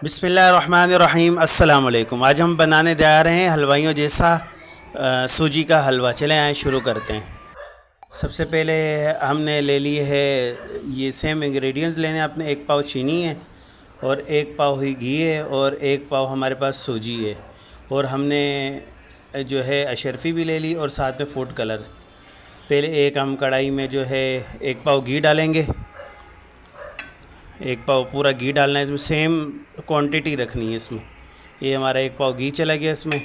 बिस्मिल्लाहिर्रहमानिर्रहीम। अस्सलाम वालेकुम। आज हम बनाने जा रहे हैं हलवाइयों जैसा सूजी का हलवा। चलें आए शुरू करते हैं। सबसे पहले हमने ले ली है, ये सेम इंग्रेडिएंट्स लेने हैं अपने। 1 पाव चीनी है और 1 पाव ही घी है और 1 पाव हमारे पास सूजी है। और हमने जो है अशरफ़ी भी ले ली और साथ में फूड कलर। पहले एक हम कढ़ाई में जो है 1 पाव घी डालेंगे। 1 पाव पूरा घी डालना है इसमें, सेम क्वांटिटी रखनी है इसमें। ये हमारा 1 पाव घी चला गया इसमें।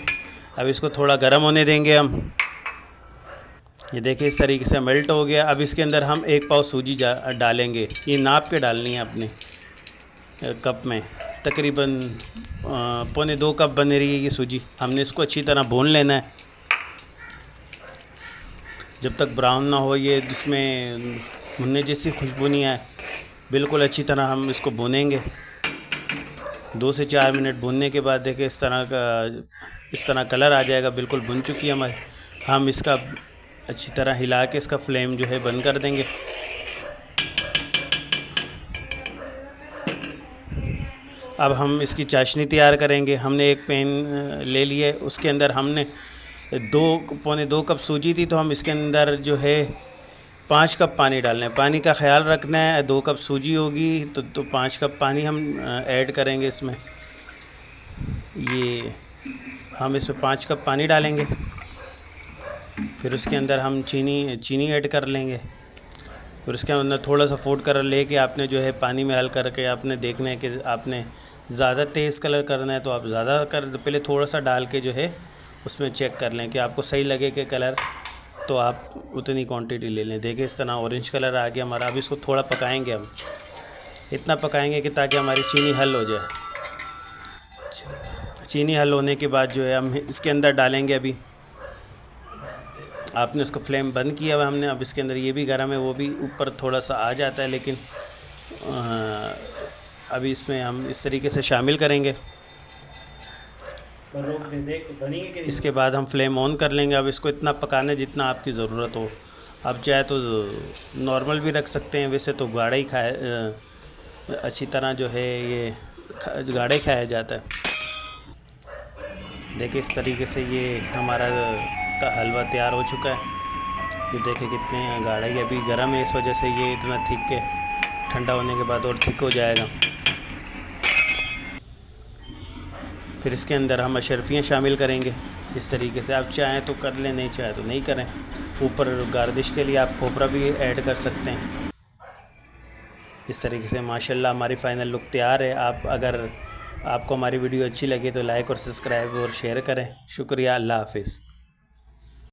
अब इसको थोड़ा गर्म होने देंगे हम। ये देखिए इस तरीके से मेल्ट हो गया। अब इसके अंदर हम 1 पाव सूजी डालेंगे। ये नाप के डालनी है अपने कप में। तकरीबन 1.25 कप बन रही है ये सूजी। हमने इसको अच्छी तरह भून लेना है जब तक ब्राउन ना हो, ये जिसमें भुनने जैसी खुशबू नहीं आए। बिल्कुल अच्छी तरह हम इसको भूनेंगे। 2 से 4 मिनट भूनने के बाद देखिए इस तरह कलर आ जाएगा। बिल्कुल भुन चुकी है हमारी। हम इसका अच्छी तरह हिला के इसका फ्लेम जो है बंद कर देंगे। अब हम इसकी चाशनी तैयार करेंगे। हमने एक पैन ले लिया है, उसके अंदर हमने 2 कप सूजी थी, तो हम इसके अंदर जो है 5 कप पानी डालना है। पानी का ख्याल रखना है। 2 कप सूजी होगी तो 5 कप पानी हम ऐड करेंगे इसमें। ये हम इसमें 5 कप पानी डालेंगे। फिर उसके अंदर हम चीनी ऐड कर लेंगे। फिर उसके अंदर थोड़ा सा फूड कलर लेके आपने जो है पानी में हल करके आपने देखना है कि आपने ज़्यादा तेज़ कलर करना है तो आप ज़्यादा कर, पहले थोड़ा सा डाल के जो है उसमें चेक कर लें कि आपको सही लगे कि कलर, तो आप उतनी क्वांटिटी ले लें। देखिए इस तरह ऑरेंज कलर आ गया हमारा। अब इसको थोड़ा पकाएंगे हम। इतना पकाएंगे कि ताकि हमारी चीनी हल हो जाए। चीनी हल होने के बाद जो है हम इसके अंदर डालेंगे। अभी आपने उसका फ्लेम बंद किया हुआ हमने। अब इसके अंदर ये भी गर्म है, वो भी ऊपर थोड़ा सा आ जाता है, लेकिन अभी इसमें हम इस तरीके से शामिल करेंगे। इसके बाद हम फ्लेम ऑन कर लेंगे। अब इसको इतना पकाना जितना आपकी ज़रूरत हो। आप चाहे तो नॉर्मल भी रख सकते हैं, वैसे तो गाढ़ा ही अच्छी तरह जो है ये गाढ़ा ही खाया जाता है। देखिए इस तरीके से ये हमारा हलवा तैयार हो चुका है। ये देखिए कितने गाढ़ा ही, अभी गर्म है इस वजह से ये इतना थिक है। ठंडा होने के बाद और थिक हो जाएगा। फिर इसके अंदर हम अशरफियाँ शामिल करेंगे। इस तरीके से आप चाहें तो कर लें, नहीं चाहें तो नहीं करें। ऊपर गार्निश के लिए आप खोपरा भी ऐड कर सकते हैं। इस तरीके से माशाल्लाह हमारी फ़ाइनल लुक तैयार है। अगर आपको हमारी वीडियो अच्छी लगे तो लाइक और सब्सक्राइब और शेयर करें। शुक्रिया। अल्लाह हाफिज़।